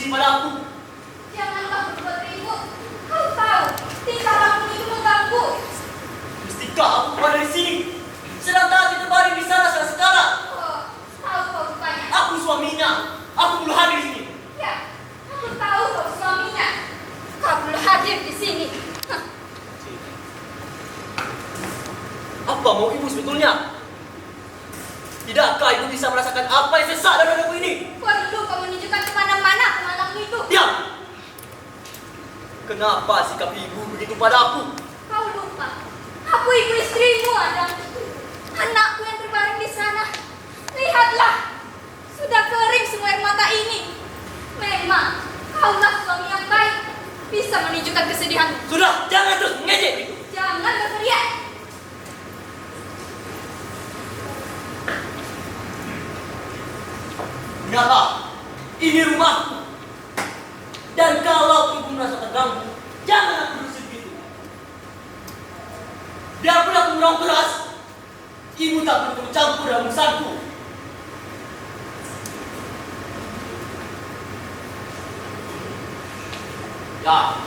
benci padaku. Janganlah berbuat ribut. Kau tahu, tingkah laku itu mengganggu. Mestikah aku keluar dari sini? Sedang tadi terbaring di sana sekarang. Oh, tahu kau rupanya. Aku suaminya. Aku belum hadir di sini. Ya, aku tahu kau suaminya. Kau belum hadir di sini. Hah. Apa mau ibu sebetulnya? Tidakkah ibu bisa merasakan apa yang sesak dalam dadaku ini? Perlu kau menunjukkan kemana-mana pengalaman itu. Diam! Kenapa sikap ibu begitu padaku? Kau lupa, aku ibu istrimu, Adam. Anakku yang terbaring di sana. Lihatlah, sudah kering semua air mata ini. Memang, kaulah suami yang baik. Bisa menunjukkan kesedihanmu. Sudah, jangan terus mengejek itu. Jangan berteriak. Ingatlah, ini rumahku. Dan kalau ibu merasa terganggu, jangan aku berusaha begitu. Biarpun aku meraung keras, ibu tak perlu campur dalam urusanku. Ya,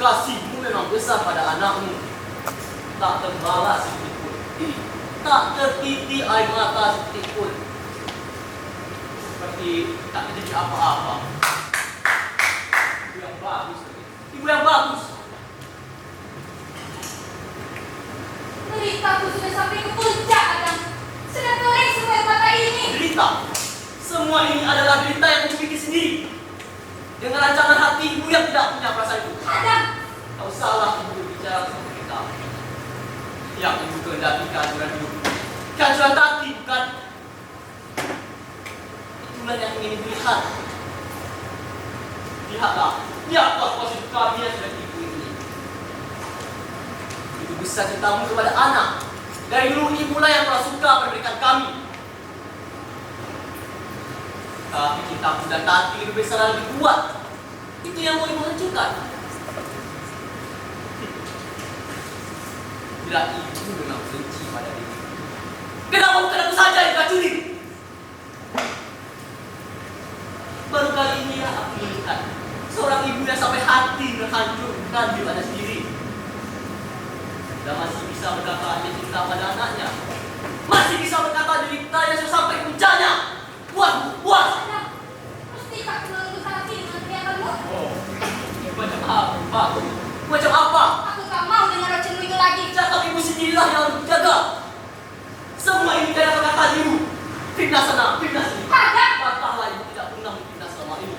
kasihmu memang besar pada anakmu. Tak terbalas sedikit pun. Tak tertitik air mata sedikit pun. Seperti tak terjadi apa-apa. Ibu yang bagus. Ibu yang bagus. Deritaku sudah sampai ke puncak, Adam. Sudah kering semua air mata ini. Derita. Semua ini adalah derita yang ibu bikin sendiri. Dengan rancangan hati ibu yang tidak punya perasaan itu. Adam, Kau salah ibu bicara seperti kita. Yang ibu kehendaki kehancuran hidup. Kehancuran hati bukan. Itulah yang ingin ibu lihat. Lihatlah. Lihatlah posisi kami yang sudah ibu ini. Ibu besar cintamu kepada anak. Dari dulu ibulah yang pernah suka memberikan kami. Tapi cintaku dan hati lebih besar dan lebih kuat. Itu yang mau ibu hancurkan. Bila ibu memang benci pada diri, kenapa bukan aku saja yang racuni? Baru kali ini aku melihat seorang ibu yang sampai hati menghancurkan diri anda sendiri. Dan masih bisa berkata dia cinta pada anaknya. Masih bisa berkata derita yang sudah sampai puncaknya. Puas, puas. Adam, mesti tak menunggu hati dengan teriakanmu. Oh, macam apa? Macam apa? Aku tak mau dengar racunmu itu lagi. Cakap ibu sendirilah yang harus jaga. Semua ini karena perkataan ibu. Fitnah sana, fitnah sini. Adam, Patahlah ibu tidak pernah memfitnah selama ini.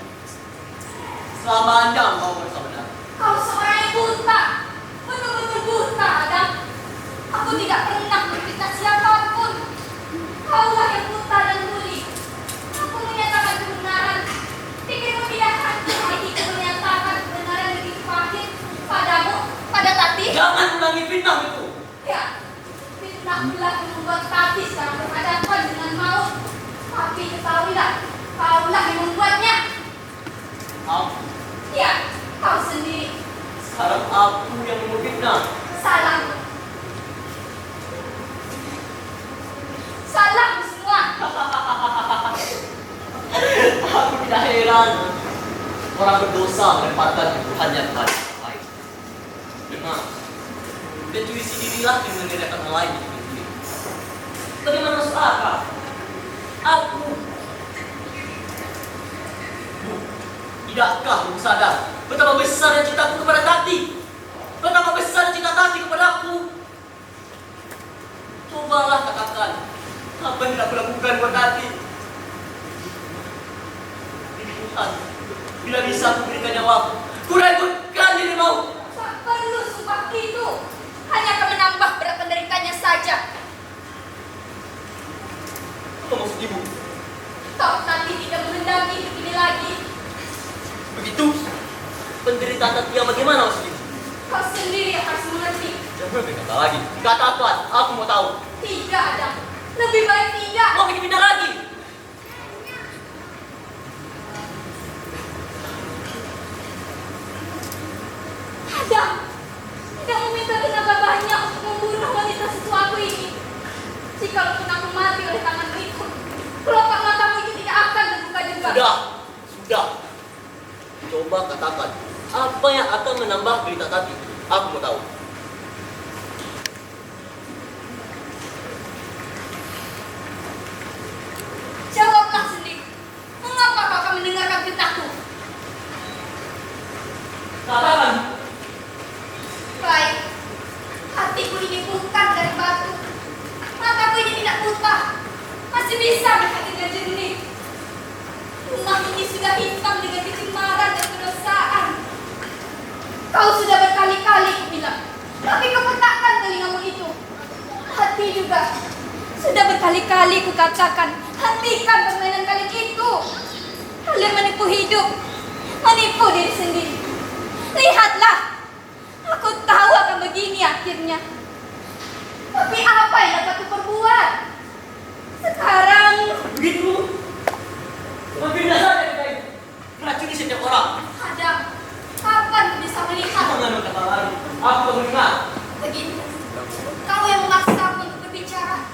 Selama anda mau bersama benar. kau seorang yang buta. Betul-betul buta, Adam. Aku tidak pernah memfitnah siapapun. Kaulah yang buta dan tuli. Aku menyatakan kebenaran. Pikirmu tidak hancur hatiku menyatakan kebenaran yang begitu pahit padamu, pada Tati. Jangan ulangi fitnah itu. Ya, fitnahlah yang membuat Tati sekarang berhadapan dengan maut. Tapi ketahuilah, kaulah yang membuatnya. Aku, Ya, kau sendiri. sekarang aku yang mau fitnah. Salah. Salahmu semua. Aku tidak heran. Orang berdosa melemparkan tubuhannya kepada orang lain. Dengar, intuisi dirilah yang mengendalikan orang lain di hidup ini. Bagaimana masuk akal? Aku. Bu, tidakkah kamu sadar betapa besarnya cintaku kepada Tati? Betapa besar cinta Tati kepadaku? Cobalah katakan apa yang tidak aku lakukan buat Tati. Tuhan, bila bisa aku berikan nyawaku, kurangkan diri mau. Tak perlu sumpah itu. Hanya akan menambah berat penderitanya saja. Apa maksud ibu? Toh Tati tidak menghendaki hidup ini lagi. Begitu? Penderitaan Tati yang bagaimana maksud ibu? Kau sendiri yang harus mengerti. Jangan berkata lagi. Katakan, aku mau tahu. Tidak, Adam. Lebih baik tidak. Mau bikin pindah lagi? Adam, tidak meminta tenaga banyak untuk membunuh wanita sesuatu ini. Jika pun aku mati oleh tangan itu, kelopak matamu itu tidak akan terbuka juga. Sudah, sudah. Coba katakan, apa yang akan menambah berita Tati? Aku mau tahu. Jawablah sendiri. Mengapa kau akan mendengarkan fitnahku? Katakan. Baik, hatiku ini bukan dari batu. Mataku ini tidak buta. Masih bisa melihat dengan jernih. Rumah ini sudah hitam dengan kecemaran dan kedosaan. Kau sudah berkali-kali kubilang, tapi kau petakkan telingamu itu. Hati juga. Sudah berkali-kali kukatakan, hentikan permainan kalian itu. Kalian menipu hidup, menipu diri sendiri. Lihatlah, aku tahu akan begini akhirnya. Tapi apa yang dapat kuperbuat? Sekarang Begitu. Membina saja kita itu. Meracuni setiap orang. Adam, kapan kau bisa melihat? Jangan berkata lagi. Aku mendengar. Begitu, kau yang memaksa aku untuk berbicara.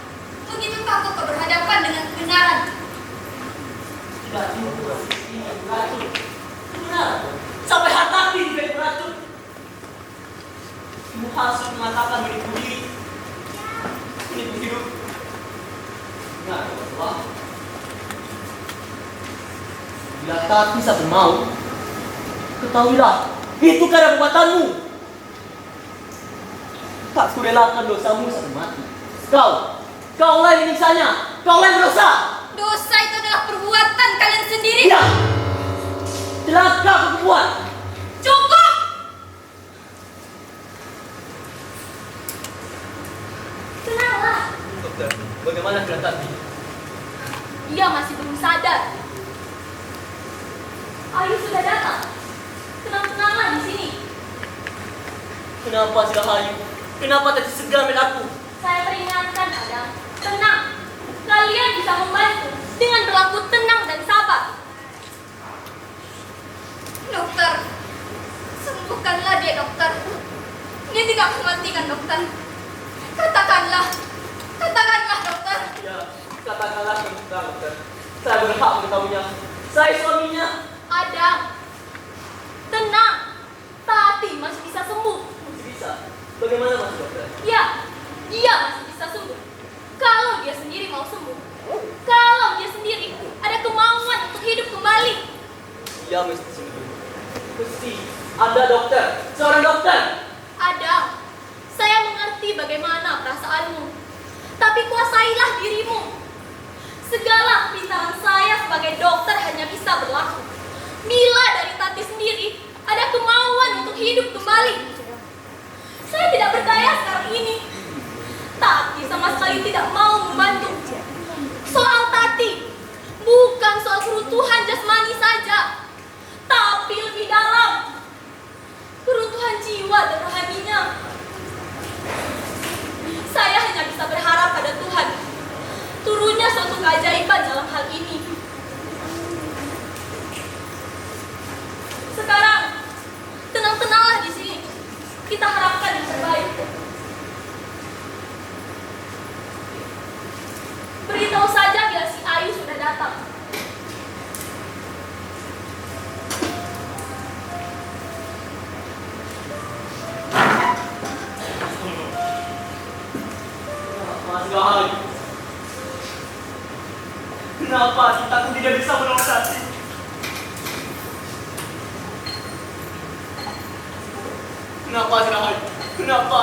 Begitu takut kau berhadapan dengan kebenaran. Tidak juga. Ini beracun. Benar. Sampai hati juga beracun. Ibu Hasud mengatakan menipu diri. Menipu hidup. Ingat, Bapak. Bila Tati sampai mau, ketahuilah, itu karena perbuatanmu. Tak kurelakan dosamu sampai mati. Kau lah yang menyiksanya. Kau lah yang berdosa. Dosa itu adalah perbuatan kalian sendiri. Tidak. Celaka kau buat. Cukup! Tenanglah, Dokter, bagaimana keadaan Tati? dia masih belum sadar. Ayu sudah datang. Tenang-tenanglah di sini. Kenapa si Rahayu? Kenapa Tati segan melihat aku? Saya peringatkan, Adam. Tenang. Kalian bisa membantu dengan berlaku tenang dan sabar. Dokter, sembuhkanlah dia, dokter. Dia tidak akan matikan, dokter. Katakanlah, dokter. Ya, katakanlah dokter. Saya berhak mengetahuinya. Saya suaminya. Adam, tenang. Tati masih bisa sembuh. Masih bisa. Bagaimana Mas Dokter? Ya, dia masih bisa sembuh. Kalau dia sendiri mau sembuh. Kalau dia sendiri ada kemauan untuk hidup kembali. Dia mesti sembuh. Mesti. Anda dokter. Seorang dokter. Adam, saya mengerti bagaimana perasaanmu. Tapi kuasailah dirimu. Segala pintaran saya sebagai dokter hanya bisa berlaku bila dari Tati sendiri ada kemauan untuk hidup kembali. Saya tidak berdaya sekarang ini. Tati sama sekali tidak mau membantu. Soal Tati bukan soal keruntuhan jasmani saja, tapi lebih dalam, keruntuhan jiwa dan rohaninya. Saya hanya bisa berharap pada Tuhan turunnya suatu keajaiban dalam hal ini. Sekarang tenang-tenanglah di sini. Kita harapkan yang terbaik. Beritahu saja bila si Ayu sudah datang. Mas Rahayu. Kenapa cintaku tidak bisa menolong Tati? Kenapa si Rahayu? Kenapa?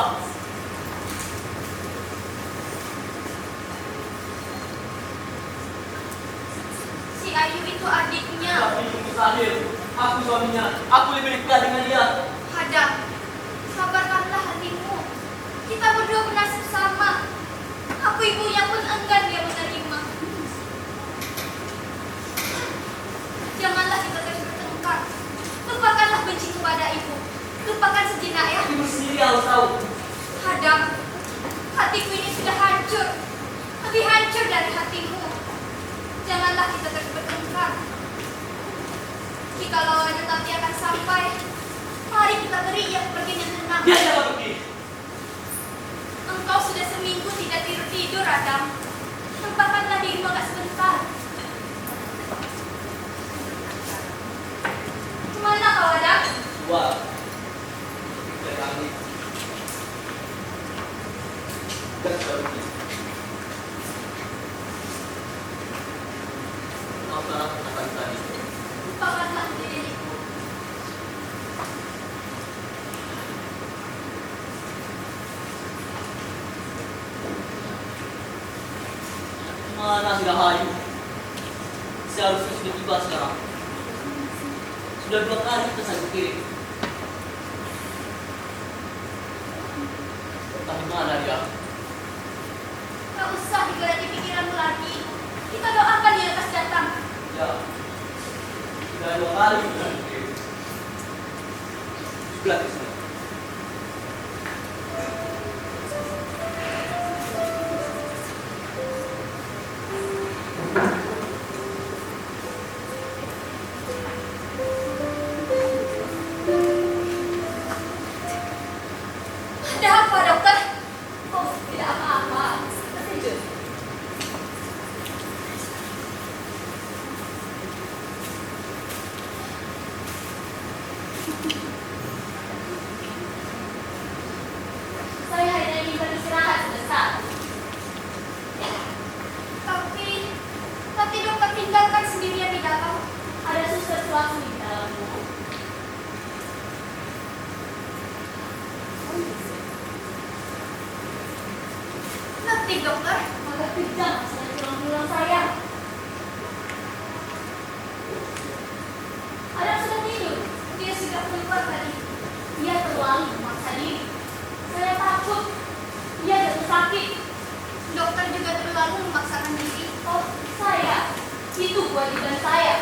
Si Ayu itu adiknya. Tapi itu mustahil. Aku suaminya. Aku lebih dekat dengan dia. Adam, sabarkanlah hatimu. Kita berdua bernasib sama. Aku ibunya pun enggan dia menerima. Janganlah kita terus bertengkar. Lupakanlah benci kepada ibu. Lupakan sejenak ya. Ibu sendiri harus tahu. Adam, hatiku ini sudah hancur. Lebih hancur dari hatimu. Janganlah kita terus bertengkar. Jika lawannya Tati akan sampai, mari kita beri ia pergi dengan tenang. Dia jangan pergi. Engkau sudah seminggu tidak tidur-tidur, Adam. Tempatkanlah dirimu agak sebentar. Kemana sudah hayu. Seharusnya sudah tiba sekarang. Sudah 2 kali pesan kukirim. Tapi mana dia? Tak usah digoreti pikiranmu lagi. Kita doakan dia lekas datang. Ya, sudah 2 kali pesan kukirim. Sudah kesana. Ada apa, dokter? Oh, tidak apa-apa. Tersenyum. Saya hanya ingin beristirahat sebentar. Tapi dokter tinggalkan sendirian di dalam. Ada sesuatu di dalammu. Nanti dokter, agak kejam saya pulang-pulang saya. Adam sudah tidur, dia sudah keluar tadi. Dia terlalu memaksa diri. Saya takut dia jatuh sakit. Dokter juga terlalu memaksakan diri. Oh, saya, itu kewajiban saya.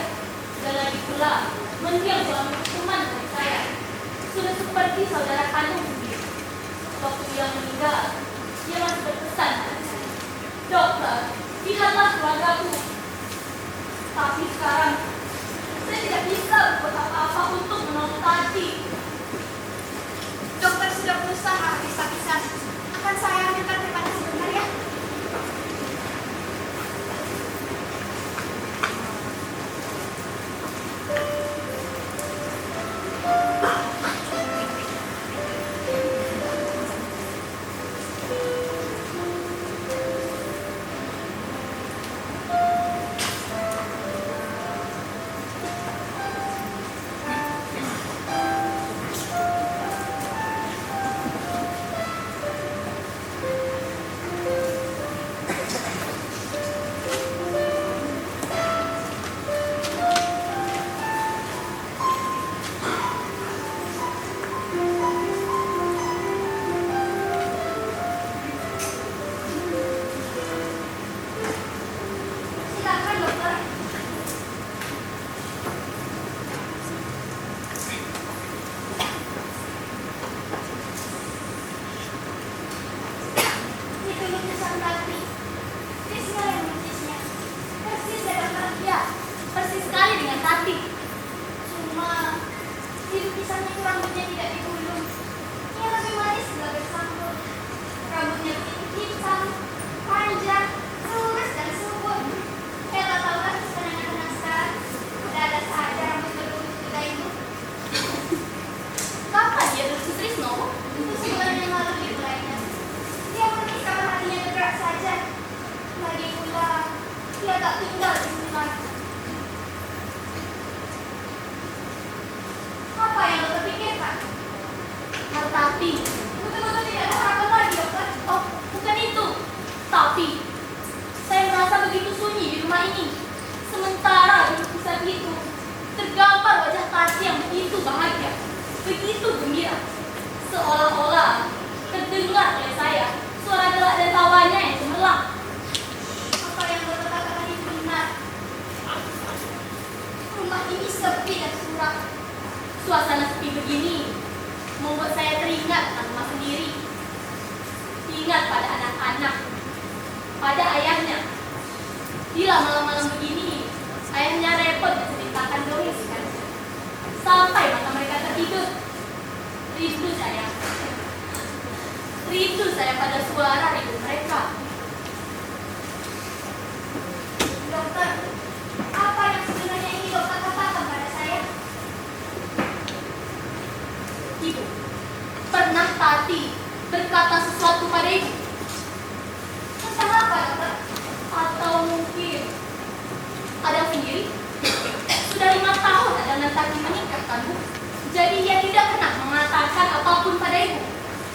Dan lagi pula, mendiang suami teman dari saya. Sudah seperti saudara kandung sendiri. Waktu dia meninggal, dia masih berpesan pada saya, dokter, lihatlah keluargaku. Tapi sekarang, saya tidak bisa buat apa-apa untuk menolong Tati. Dokter sudah berusaha habis-habisan. Akan saya ambilkan kepada sebentar ya. Silakan dokter. Itu lukisan Tati. Krisna yang melukisnya. Persis ya dokter. Ya, persis sekali dengan Tati. Cuma di lukisannya itu rambutnya tidak digulung. Ia lebih manis tidak bersambut. Rambutnya hitam, panjang, lurus dan subur. Saya tak tahu kan anak-anak sekarang. Ada saja rambut berlurus kita itu. Kapan dia lulus Trisno? Itu sebulan yang lalu dimulainya. Dia pergi kapan hatinya bergerak saja. Lagi pula, dia tak tinggal di sini lagi. Apa yang dokter pikirkan? Tati, betul-betul tidak ada harapan lagi dokter. Oh, bukan itu. Tapi, saya merasa begitu sunyi di rumah ini. Sementara di lukisan itu, tergambar wajah Tati yang begitu bahagia, begitu gembira. Seolah-olah terdengar oleh saya suara gelak dan tawanya yang cemerlang. Apa yang dokter katakan itu benar. Rumah ini sepi dan suram. Suasana sepi begini membuat saya teringat tentang rumah sendiri. Ingat pada anak-anak, pada ayahnya. Bila malam-malam begini, ayahnya repot menceritakan dongeng singkatnya. Sampai mata mereka tertidur. Rindu saya pada suara rindu mereka. Dokter, apa yang sebenarnya ingin dokter katakan pada saya? Ibu, pernah Tati berkata sesuatu pada ibu? Tentang apa, dokter? Atau mungkin ada sendiri? Sudah 5 tahun ada Tati menikahkan Bu. Jadi ia tidak pernah mengatakan apapun pada ibu.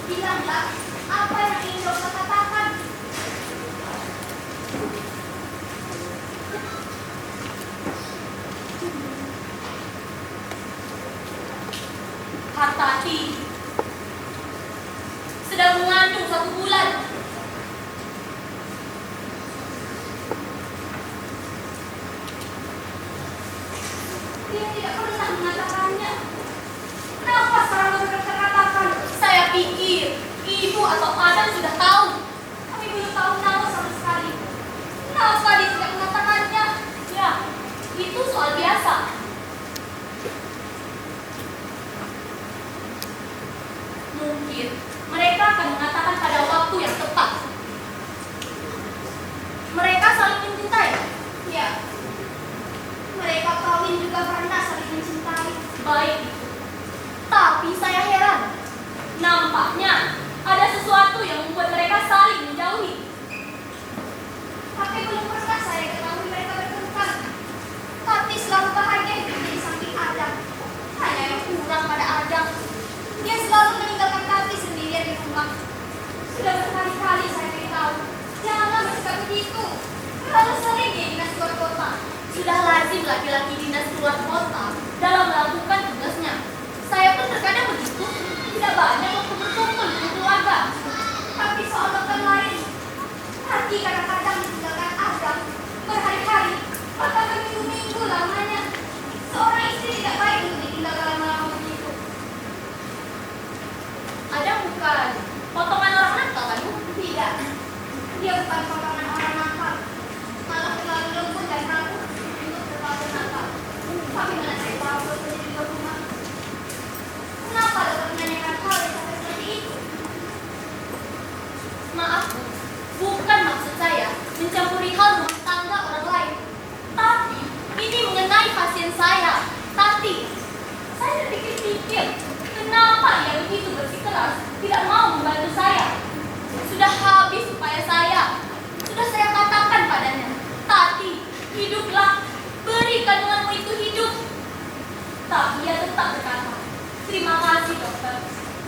Bilanglah, apa yang ingin dokter katakan? Tati sedang mengandung 1 bulan. Dia tidak pernah mengatakannya. Kenapa sekarang baru terkatakan? Saya pikir ibu atau Adam sudah tahu. Kami belum tahu nama sama sekali. Kenapa dia tidak mengatakannya? Ya, itu soal biasa. Mungkin mereka akan mengatakan pada waktu yang tepat. Mereka saling mencintai. Ya. Mereka kawin juga karena saling mencintai. Baik. Tapi saya heran. Nampaknya ada sesuatu yang membuat mereka saling menjauhi. Tapi belum pernah saya ketahui mereka bertengkar. Tapi selalu bahagia hidup di samping Adam. Hanya yang kurang pada Adam, dia selalu meninggalkan Tati sendirian di rumah. Sudah berkali-kali saya beritahu, janganlah bersikap begitu. Terlalu sering dia dinas keluar kota. Sudah lazim laki-laki dinas keluar kota dalam melakukan tugasnya. Saya pun terkadang begitu. Tidak banyak waktu berkumpul dengan keluarga. Tapi soal dokter lain, Tati kadang-kadang meninggalkan Adam berhari-hari, bahkan berminggu-minggu lamanya. Seorang istri tidak baik untuk ditinggalkan lama-lama begitu. Adam bukan potongan orang nakal kan, Bu? Tidak. Dia bukan potongan orang nakal. Malah terlalu lembut dan rapuh untuk terlalu nakal. Tapi mana saya tahu dokter di luar rumah. Kenapa dokter menanyakan hal yang sampai seperti itu? Maaf, Bu. Bukan maksud saya mencampuri hal rumah tangga orang lain. Tapi ini mengenai pasien saya, Tati. Saya berpikir-pikir, kenapa ia begitu bersikeras tidak mau membantu saya? Sudah habis upaya saya. Sudah saya katakan padanya, Tati, hiduplah, beri kandunganmu itu hidup. Tapi ia tetap berkata, terima kasih dokter,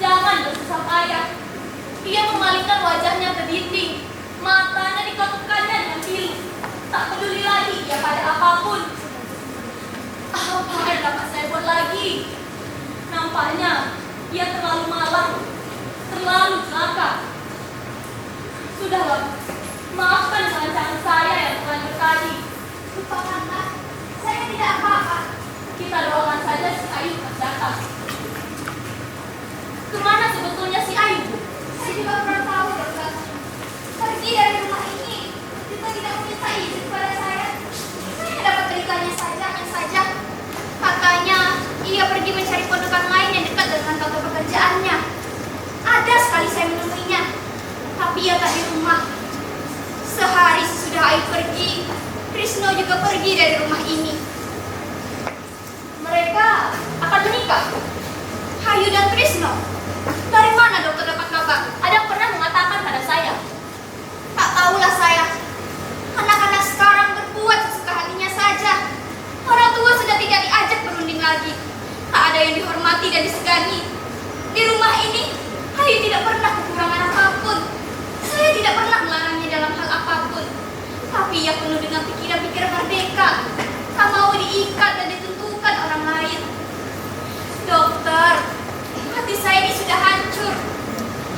jangan bersusah payah. Ia memalingkan wajahnya ke dinding, matanya dikatukannya dengan pilu. Tak peduli lagi dia pada apapun. Apa yang dapat saya buat lagi? Nampaknya ia terlalu malang, terlalu celaka. Sudahlah, maafkan rancangan saya yang terlanjur tadi. Lupakanlah, saya tidak apa-apa. Kita doakan saja si Ayu datang. Kemana sebetulnya si Ayu? Saya juga kurang tahu, dokter. Pergi dari rumah ini, kita tidak meminta izin kepada saya. Saya dapat beritanya saja. Katanya ia pergi mencari pondokan lain yang dekat dengan kantor pekerjaannya. Ada sekali saya menemuinya, tapi ia tak di rumah. Sehari sesudah Ayu pergi, Krisno juga pergi dari rumah ini. Mereka akan menikah. Ayu dan Krisno. Dari mana dokter dapat kabar? Ada pernah mengatakan pada saya. Tak tahulah saya. Anak-anak sekarang berbuat sesuka hatinya saja. Orang tua sudah tidak diajak berunding lagi. Tak ada yang dihormati dan disegani. Di rumah ini, Ayu tidak pernah kekurangan apapun. Saya tidak pernah melarangnya dalam hal apapun. Tapi ia penuh dengan pikiran-pikiran merdeka. Tak mau diikat dan ditentukan orang lain. Dokter, hati saya ini sudah hancur.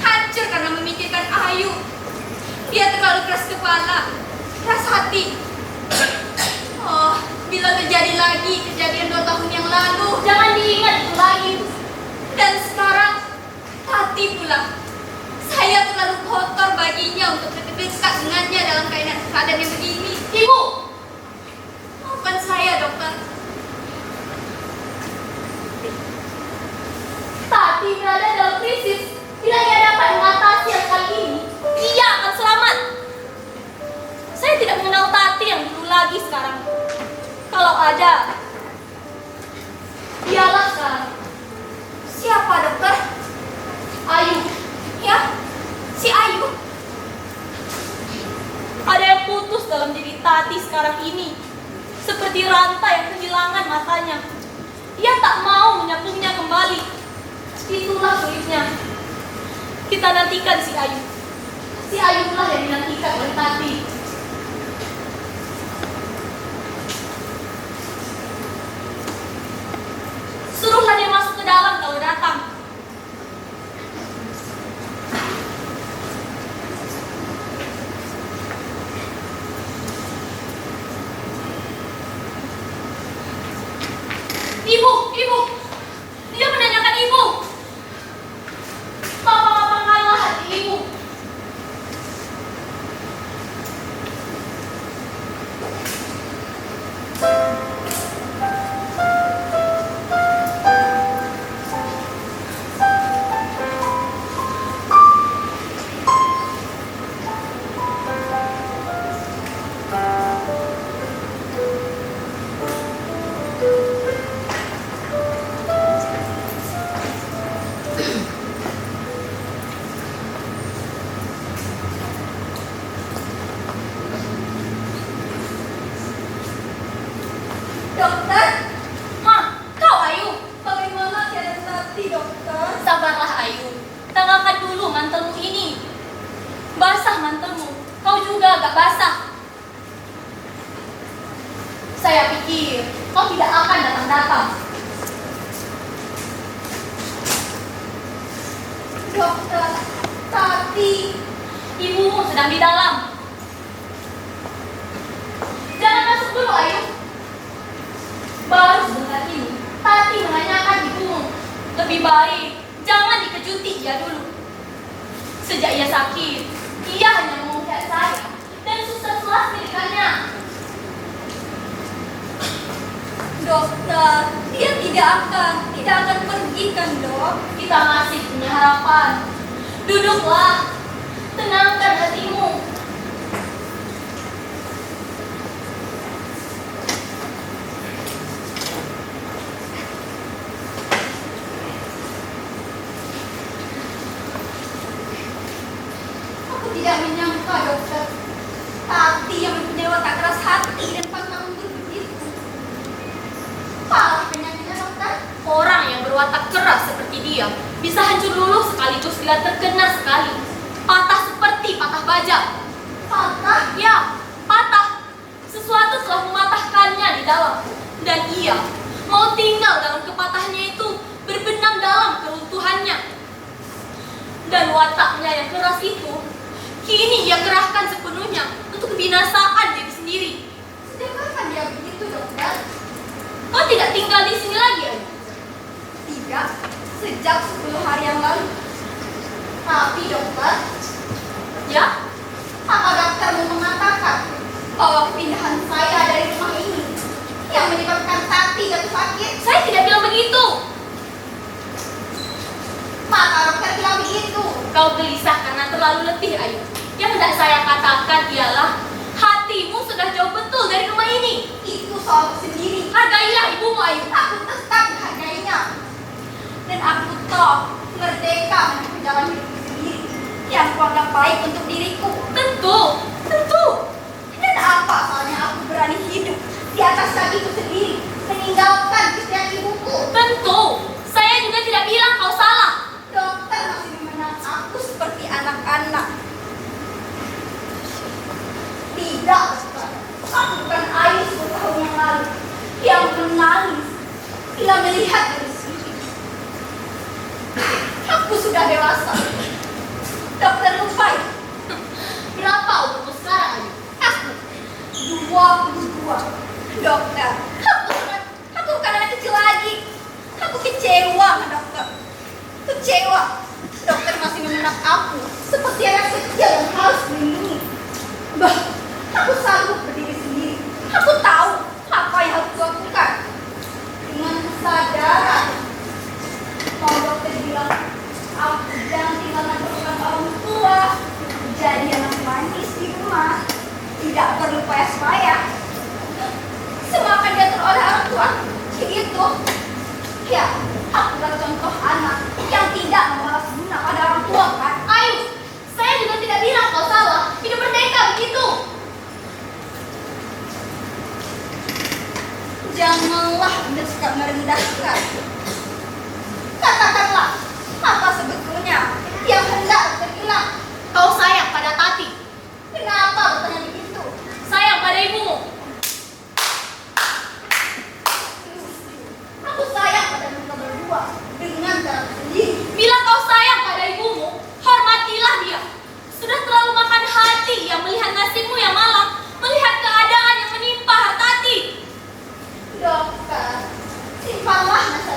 Hancur karena memikirkan Ayu. Dia terlalu keras kepala, keras hati. Oh, bila terjadi lagi kejadian 2 tahun yang lalu, jangan diingat itu lagi. Dan sekarang, Tati pula. Saya terlalu kotor baginya untuk dekat dengannya dalam keadaan yang begini. Ibu, maafkan saya, dokter. Tati berada dalam krisis. Bila ia dapat mengatasi yang kali ini, ia akan selamat. Saya tidak mengenal Tati yang dulu lagi sekarang. Kalau ada, dialah sekarang. Siapa, dokter? Ayu. Ya, si Ayu. Ada yang putus dalam diri Tati sekarang ini. Seperti rantai yang kehilangan matanya. Ia tak mau menyambungnya kembali. Itulah sulitnya. Kita nantikan si Ayu. Si Ayu lah yang dinantikan oleh Tati. Suruhlah dia masuk ke dalam kalau datang. Dia menanyakan ibu. Lapang-lapangkanlah hati ibu. Dokter, Hah, kau Ayu? bagaimana keadaan Tati, dokter? Sabarlah Ayu. Tangakan dulu mantelmu ini. Basah mantelmu. Kau juga agak basah. Saya pikir kau tidak akan datang-datang. Dokter, Tati. Ibumu sedang di dalam. Jangan masuk dulu Ayu. Baru sebentar ini, Tati menanyakan ibumu. Lebih baik, jangan dikejuti ia dulu. Sejak ia sakit, ia hanya mau melihat saya dan susah selas milikannya. Dokter, dia tidak akan pergi kan, Dok? Kita masih punya harapan. Duduklah, tenangkan hatimu. Aku tidak menyangka, dokter. Tati yang mempunyai watak keras hati dan pantang mundur begitu. Parah penyakitnya, dokter. Orang yang berwatak keras seperti dia bisa hancur luluh sekaligus bila terkena sekali. Patah seperti patah baja. Patah. Ya, patah. Sesuatu telah mematahkannya di dalam. Dan ia mau tinggal dalam kepatahnya itu, berbenam dalam keruntuhannya. Dan wataknya yang keras itu, kini ia kerahkan sepenuhnya untuk kebinasaan diri sendiri. Sejak kapan dia begitu, dokter? Kau tidak tinggal di sini lagi, Ayu? Tidak, sejak 10 hari yang lalu. Tapi, dokter, Ya? apa dokter mau mengatakan bahwa kepindahan saya dari rumah ini yang menyebabkan Tati jatuh sakit? Saya tidak bilang begitu. Maka dokter bilang begitu. Kau gelisah karena terlalu letih, Ayu. Yang hendak saya katakan ialah hatimu sudah jauh betul dari rumah ini. Itu soalku sendiri. Hargailah ibumu, Ayu. Aku tetap menghargainya. Dan aku toh merdeka menempuh jalan hidupku sendiri yang kuanggap baik untuk diriku. Tentu, tentu. Dan apa soalnya aku berani hidup di atas kakiku sendiri, meninggalkan kesetiaan ibuku? Tentu. Saya juga tidak bilang kau salah. Dokter masih memandang aku seperti anak-anak. Tidak, dokter. Aku bukan Ayu 10 tahun yang lalu yang menangis bila melihat dari sini. Aku sudah dewasa. Dokter lupa ya? Berapa umurmu sekarang, Ayu? Aku 22. Dokter, aku bukan anak kecil lagi. Aku kecewa sama dokter. Kecewa. Dokter masih memandang aku seperti anak kecil yang harus dilindungi. Bah, aku sanggup berdiri sendiri. Aku tahu apa yang harus kulakukan. Dengan kesadaran. Mau dokter bilang, aku jangan tinggal dengan orang tua. Jadi anak manis di rumah. Tidak perlu payah-payah. Semua akan diatur oleh orang tua. Begitu. Ya, akulah contoh anak yang tidak membalas guna pada orang tua, kan? Ayu, saya juga tidak bilang kau salah. Hidup merdeka begitu. Janganlah Anda suka merendahkan. Katakanlah, apa sebetulnya yang hendak terbilang? Kau sayang pada Tati. Kenapa bertanya begitu? Sayang pada ibumu. Aku sayang pada mereka berdua dengan cara sendiri. Bila kau sayang pada ibumu, hormatilah dia. Sudah terlalu makan hati yang melihat nasibmu yang malang, melihat keadaan yang menimpa Tati. Dokter, simpanlah masa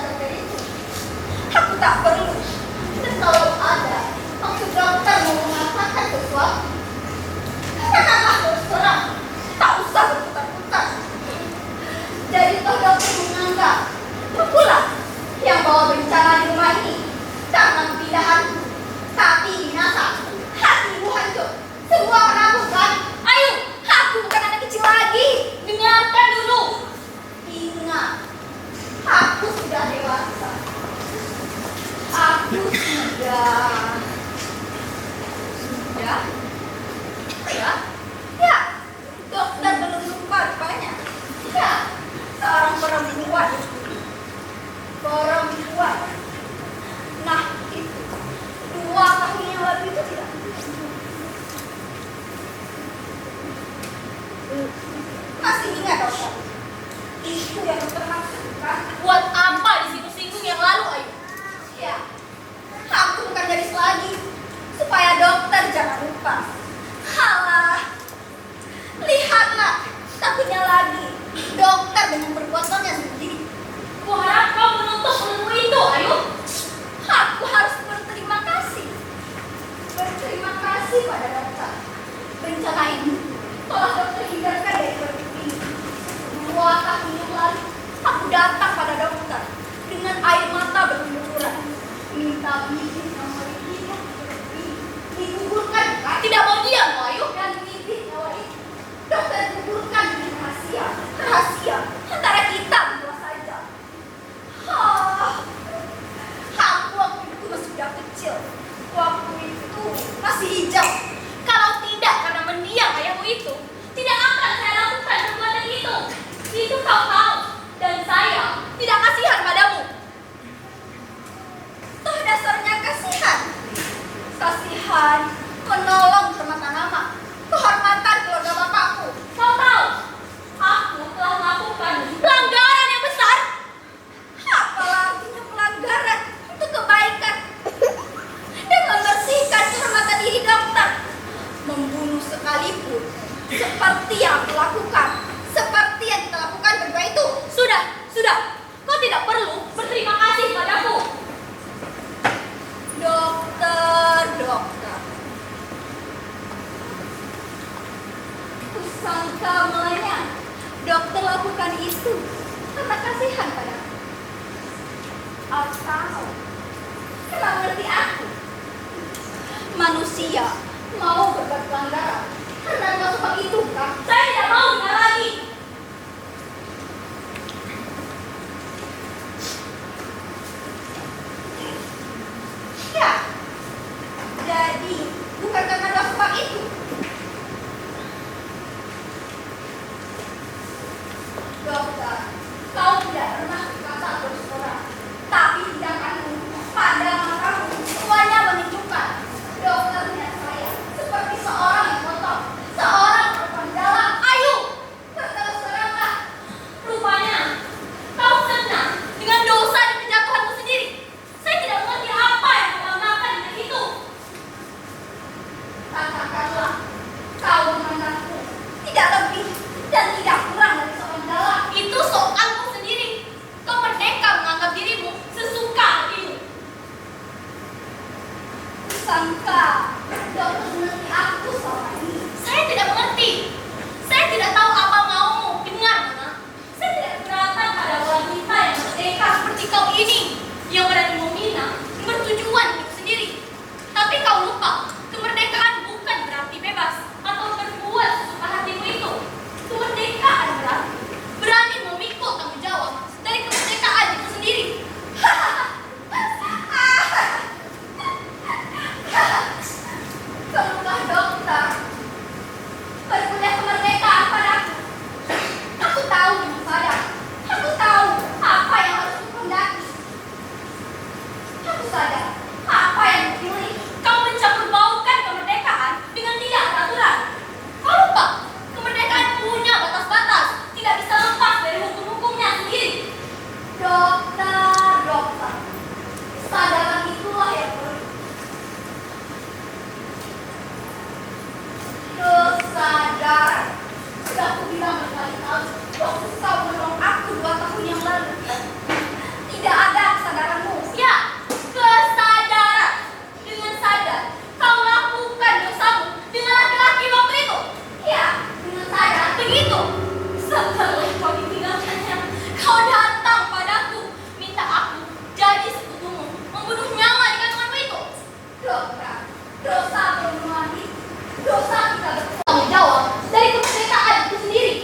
kau. Emang ngerti aku? Manusia mau berbuat pelanggaran karena kau sebab itu kan? Saya tidak mau dengar lagi. Ya, jadi bukan karena kau sebab itu. Dokter, kau tidak pernah berkata bersuara, tapi tindakanmu, pandangan kamu, semuanya menunjukkan dokternya saya seperti seorang yang kotor, seorang perempuan dalam. Ayo, berterus teranglah. Rupanya kau senang dengan dosa dan kejatuhanmu sendiri. Saya tidak mengerti apa yang kau banggakan dengan itu. Katakanlah, kau memandangku tidak lebih dan tidak kurang dari seorang dalam. Itu soalmu sendiri. Kau merdeka menganggap dirimu sesuka hatimu. Sangka dokter mengerti aku selama ini. Saya tidak mengerti. Saya tidak tahu apa maumu dengar, Nona. Saya tidak keberatan pada wanita yang merdeka seperti kau ini, yang berani memina, yang bertujuan hidup sendiri. Tapi kau lupa, kemerdekaan bukan berarti bebas atau berbuat sesuka hatimu itu. Kemerdekaan berarti memikul tanggung jawab dari kemerdekaan itu sendiri. Perlukah dokter berkuliah kemerdekaan padaku? Aku tahu dengan sadar. Aku tahu apa yang harus kukendaki. Aku sadar apa yang dipilih. Kau mencampur baukan kemerdekaan dengan tidak beraturan. Kau lupa, kemerdekaan punya batas-batas, tidak bisa lepas dari hukum-hukumnya sendiri. Dokter, kesadaran itulah yang perlu. Kesadaran. Sudah aku bilang berkali-kali waktu kau menolong aku 2 tahun yang lalu. Tidak ada kesadaranmu. Ya, kesadaran. Dengan sadar, kau lakukan dosamu dengan laki-laki waktu itu. Ya, dengan sadar. Begitu. Setelah kau ditinggalkannya, kau datang padaku, minta aku jadi sekutumu, membunuh nyawa di kandunganmu itu. Dokter, dosa pembunuhan itu, dosa kita bertanggung jawab dari kemerdekaan itu sendiri.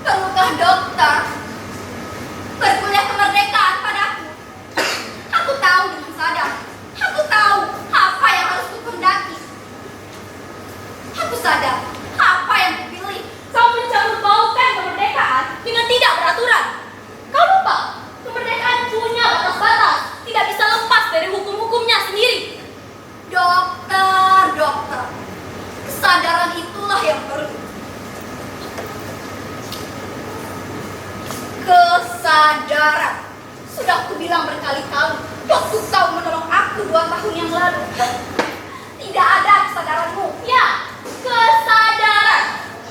Perlukah dokter berkuliah kemerdekaan padaku? Aku tahu dengan sadar. Aku tahu apa yang harus kukendaki. Aku sadar apa yang kupilih. Kau mencampur baukan kemerdekaan dengan tidak beraturan. Kau lupa, kemerdekaan punya batas-batas, tidak bisa lepas dari hukum-hukumnya sendiri. Dokter, kesadaran itulah yang perlu. Kesadaran. Sudah aku bilang berkali-kali waktu kau menolong aku 2 tahun yang lalu. Tidak ada kesadaranmu. Ya, kesadaran.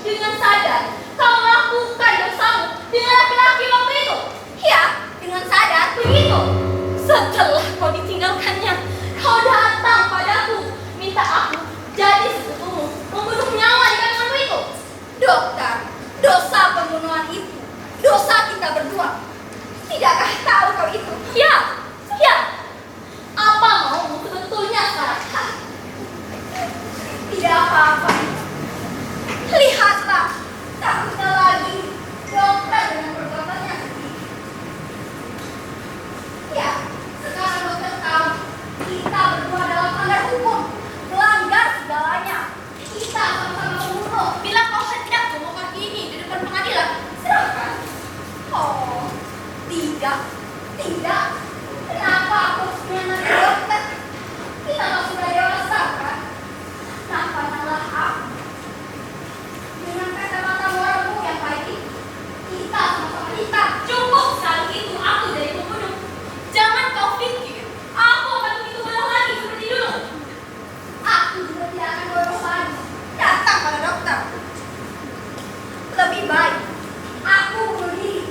Dengan sadar, kau lakukan dosamu dengan laki-laki waktu itu. Ya, dengan sadar. Begitu. Setelah kau ditinggalkannya, kau datang padaku, minta aku jadi sekutumu, membunuh nyawa di kandunganmu itu. Dokter, dosa pembunuhan itu, dosa kita berdua. Tidakkah tahu kau itu? Ya, ya. Apa maumu sebetulnya sekarang? Tidak apa-apa. Lihatlah, tak kenal lagi dokter dengan perbuatannya sendiri. Ya, sekarang dokter tahu kita berdua dalam melanggar hukum, melanggar segalanya. Kita sama-sama membunuh. Bila kau hendak membongkar ini di depan pengadilan, Silakan. Oh, tidak, tidak. Kenapa aku harus menyamar dokter? Kita kan sudah dewasa, kan? Nampaklah aku. Dengan kata-kata moralmu yang baik itu, kita sama-sama hitam. cukup sekali itu aku jadi pembunuh. Jangan kau pikir aku akan begitu bodoh lagi seperti dulu. Aku juga tidak akan bodoh lagi. Datang pada dokter. Lebih baik aku bunuh diri.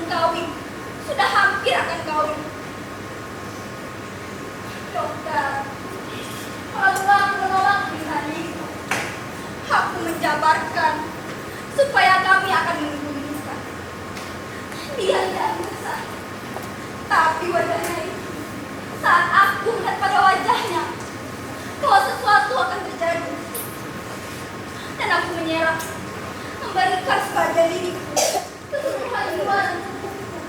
kawin. Sudah hampir akan kawin. Dokter, kalau aku menolak pilihan itu, aku menjabarkan supaya kami akan menikah. Dia tidak besar, tapi wajahnya itu, saat aku melihat pada wajahnya, bahwa sesuatu akan terjadi. Dan aku menyerah, memberikan sebagian diriku keseluruhan jiwa dan tubuhku.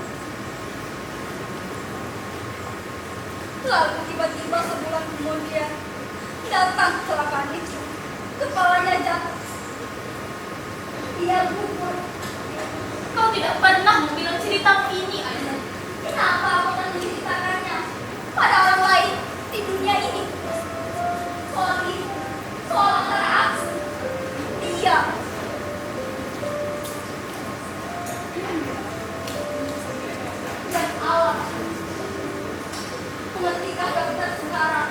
Lalu tiba-tiba sebulan kemudian datang kecelakaan itu. Kepalanya jatuh. Dia gugur. Kau tidak pernah membilang ceritamu ini, Aida. Kenapa aku akan menceritakannya pada orang lain di dunia ini? Soal itu, soal antara aku, dia. Dan Allah. Mengertikah dokter sekarang?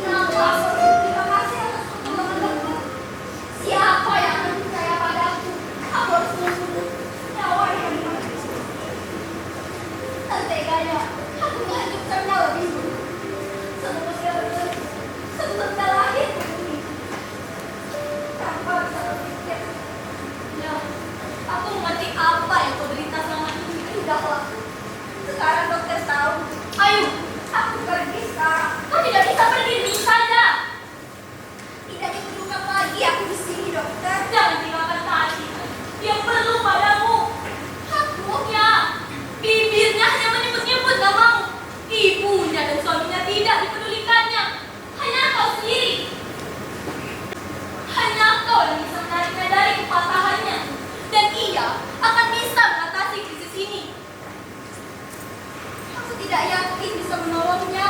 Kenapa aku terima kasih atas pertolongan dokter? Siapa yang akan percaya padaku? Aku harus membunuh nyawa yang dimati. Teganya, aku menghancurkan nyawa bisu. Sebelum lahir ke bumi. Tanpa bisa berpikir. Ya, aku mengerti apa yang kau derita selama ini. Sudahlah. Sekarang dokter tahu. Ayo, Aku pergi sekarang. kau tidak bisa pergi dulu saja. Tidak diperlukan lagi aku di sini, dokter. Jangan tinggalkan Tati. Dia perlu padamu. Aku Ya, bibirnya hanya menyebut-nyebut namamu. Ibunya dan suaminya tidak dipedulikannya. Hanya kau sendiri. Hanya kau yang bisa menariknya dari kepatahannya. Dan ia akan bisa mengatasi krisis ini. aku tidak yakin bisa menolongnya.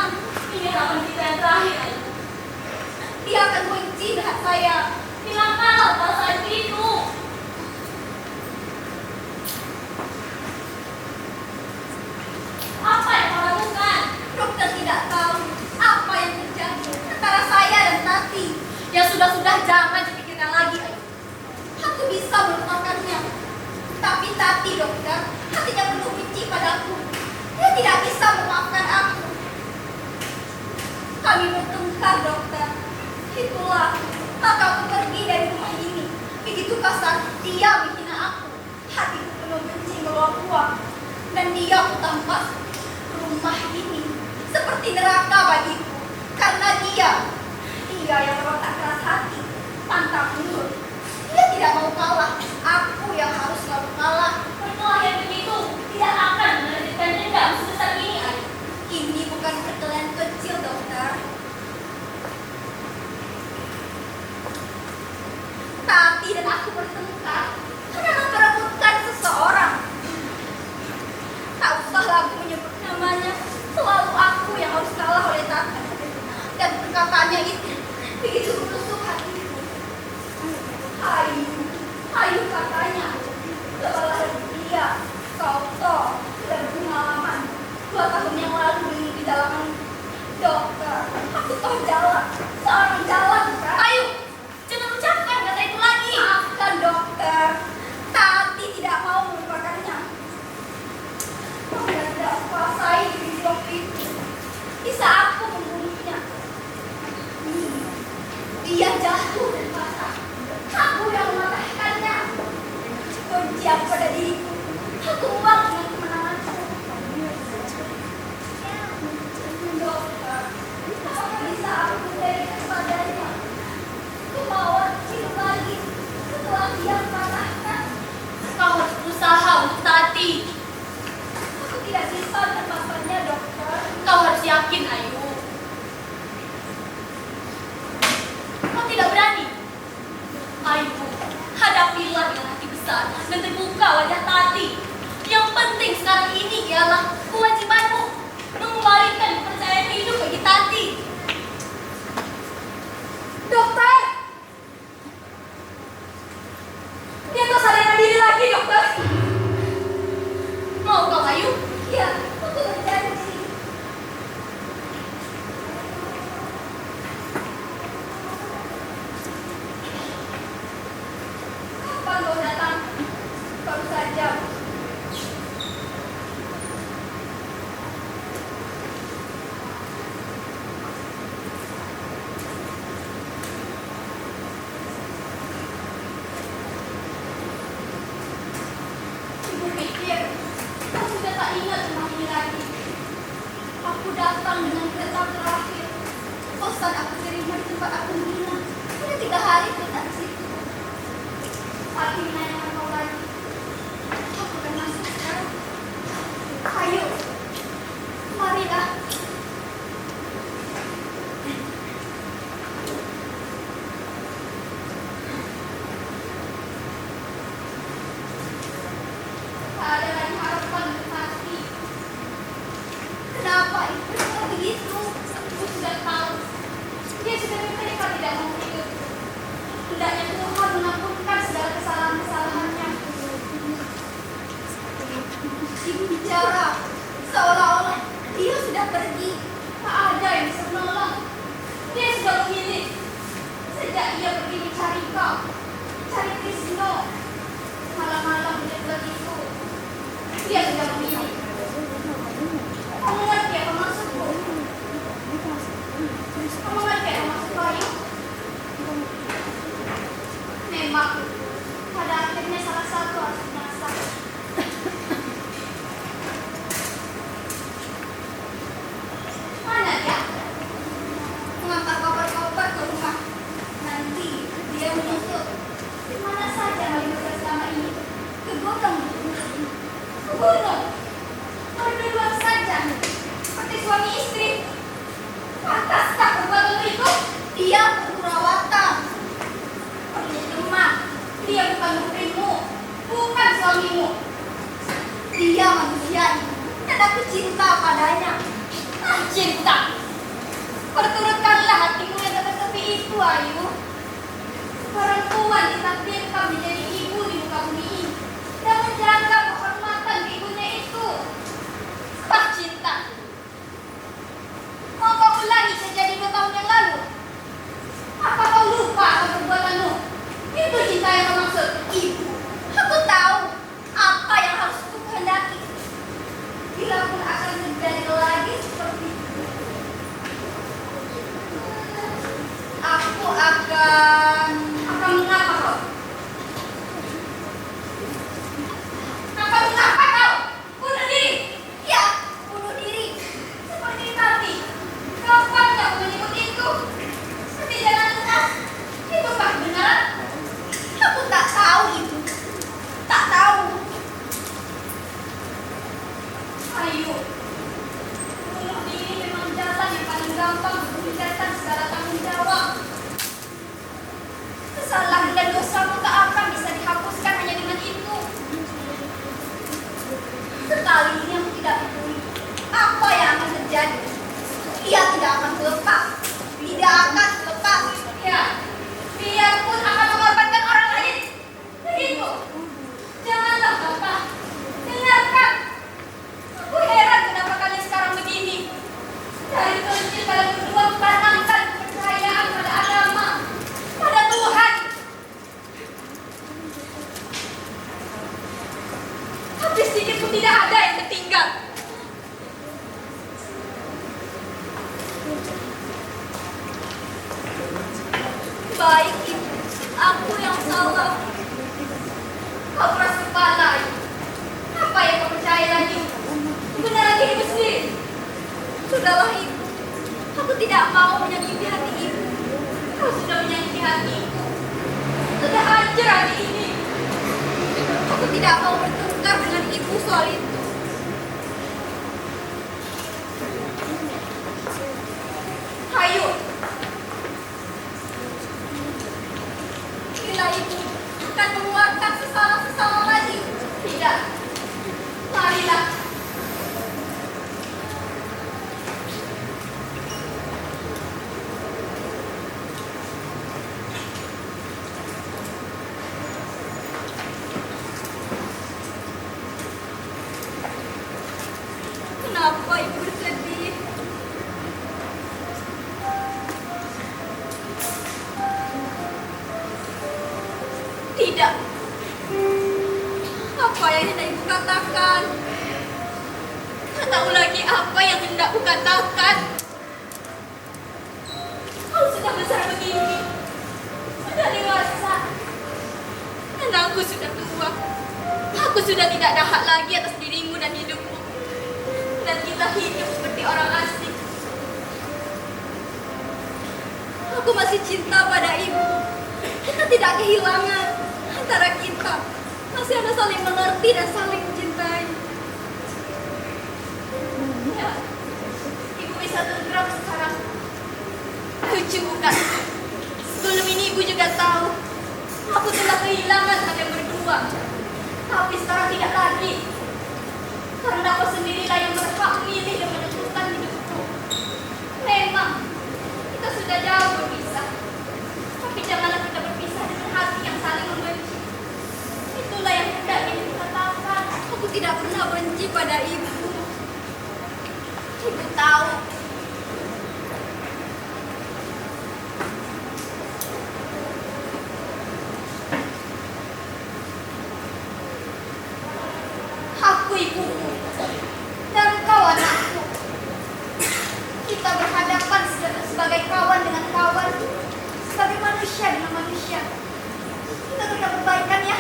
Ini harapan kita yang terakhir, Ayu. Dia akan benci dengan saya. Bilangkanlah perasaan itu. Apa yang kau lakukan? Dokter tidak tahu apa yang terjadi antara saya dan Tati. Ya sudah-sudah, jangan dipikirkan lagi, Ayu. Aku bisa melupakannya. Tapi Tati, dokter, hatinya penuh benci padaku. Dia tidak bisa memaafkan aku. Kami bertengkar, dokter. Itulah, maka aku pergi dari rumah ini. Begitu kasar dia menghina aku. Hatiku penuh benci meluap-luap. Dan dia kutampak rumah ini seperti neraka bagiku. Karena dia yang terletak keras hati, pantang mundur. Dia tidak mau kalah. Aku yang harus selalu kalah. Perkelahian yang begitu tidak akan melanjutkan dendam sebesar ini, Ayu. Ini bukan perkelahian kecil, dokter. Tati dan aku bertengkar karena memperebutkan seseorang. Tak usahlah aku menyebut namanya. Selalu aku yang harus kalah oleh Tati. Dan perkataannya itu begitu menusuk hatiku. Ayu katanya. Setelah dia, kau sudah berpengalaman 2 tahun yang lalu di dalam dokter. Aku tahu jalan, seorang jalan, kan? Ayu, jangan ucapkan kata itu lagi. Maafkan dokter, Tati tidak mau melupakannya. Dia tidak kuasai diri waktu itu. Bisa aku membunuhnya. Dia jatuh dari mata. Aku yang mematahkannya. Benci aku pada diriku. Aku buang dengan kemenanganku. Dokter, apakah bisa aku memberikan kepadanya kemauan hidup lagi setelah dia mematahkan? Kau harus berusaha untuk Tati. Aku tidak bisa melepaskannya, dokter. Kau harus yakin, Ayu. Kau tidak berani. Ayu, hadapilah dengan hati besar dan terbuka wajah Tati. Yang penting sekarang ini ialah kewajibanmu mengembalikan kepercayaan hidup bagi Tati. Dokter! Dia tak sadarkan diri lagi, dokter. Mau kau, Ayu? Iya, aku berjanji. Kapan kau datang? Baru saja. Ibu bicara seolah-olah dia sudah pergi. Tak ada yang bisa menolong. Dia sudah memilih. Sejak ia pergi mencari kau, cari Krisno, malam-malam dia begitu. Dia sudah memilih. Kau mengerti apa maksudku? Kau mengerti apa maksudku, Ayu? Memang, pada akhirnya salah satu harus binasa. Mana dia? Mengantar koper-koper ke rumah. Nanti dia menyusul. Mana saja Ayu selama ini? Ke gunung. Ke gunung. Berdua saja, seperti suami istri. Pantaskah berbuat itu? Dia berperawatan. Perlu demam. Dia bukan muridmu, bukan suamimu. Dia manusia dan aku cinta padanya. Cinta. Perturutkanlah hatimu yang tepi itu, Ayu. Perempuan ditakdirkan menjadi ibu di muka bumi ini dan menjaga kehormatan ibunya itu. Sebab cinta. Mau kau ulangi sejadi 2 tahun yang lalu? Apa kau lupa akan perbuatanmu? Itu cinta yang kau maksud. Ibu, aku tahu apa yang harus aku kehendaki. Bila pun akan terjadi lagi seperti itu, aku akan Mengapa kau? Akan mengapa kau? Bunuh diri. ya bunuh diri. Seperti tadi, kapan kau menyebut itu? Tapi jangan lekas. Itu tak benar. Aku tak tahu ibu, tak tahu. Ayo, bunuh diri memang jalan yang paling gampang untuk meninggalkan segala tanggung jawab. Kesalahan dan dosamu tak akan bisa dihapuskan hanya dengan itu. Sekali ini aku tidak peduli apa yang akan terjadi. Dia tidak akan lepas, tidak akan lepas. Ya, dia pun akan mengorbankan orang lain. Begitu. Janganlah Bapak. Dengarkan. Aku heran kenapa kalian sekarang begini. Dari kecil kalian berdua menanamkan kepercayaan pada agama, pada Tuhan. Tapi sedikit pun tidak ada yang tertinggal. Baik ibu, aku yang salah. Kau keras kepala. Apa yang kau percaya lagi? Benar lagi ibu sendiri. Sudahlah ibu, aku tidak mau menyakiti hati ibu. Kau sudah menyakiti hatiku. Sudah hancur hati ini. Aku tidak mau bertengkar dengan ibu soal itu. Ayo, Bila ibu akan mengeluarkan sesama lagi. tidak. Marilah. Kenapa ibu bersedih? Tidak. Apa yang hendak ibu katakan? Tak tahu lagi apa yang hendak ku katakan. Kau sudah besar begini. Sudah dewasa. Dan aku sudah tua. Aku sudah tidak ada hak lagi atas dirimu dan hidupmu. Dan kita hidup seperti orang asing. Aku masih cinta pada ibu. Kita tidak kehilangan. Antara kita masih ada saling mengerti dan saling mencintai. Ya, ibu bisa tergerak sekarang. Lucu bukan? Sebelum ini ibu juga tahu. Aku telah kehilangan kalian berdua. Tapi sekarang tidak lagi. Karena aku sendirilah yang berhak memilih dan menentukan hidupku. Memang, kita sudah jauh berpisah. Tapi janganlah kita berpisah dengan hati yang saling membenci. Itulah yang hendak ibu katakan. benci pada ibu. Ibu tahu aku ibumu dan kau anakku. Kita berhadapan sebagai kawan dengan kawan, sebagai manusia dengan manusia. Kita tetap berbaikan ya.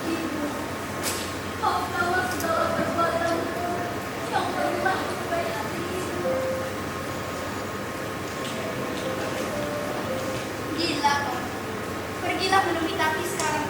Ibu, maafkanlah segala perbuatanku yang pernah membaik hati ibu. Gila kau. Pergilah menemui Tati sekarang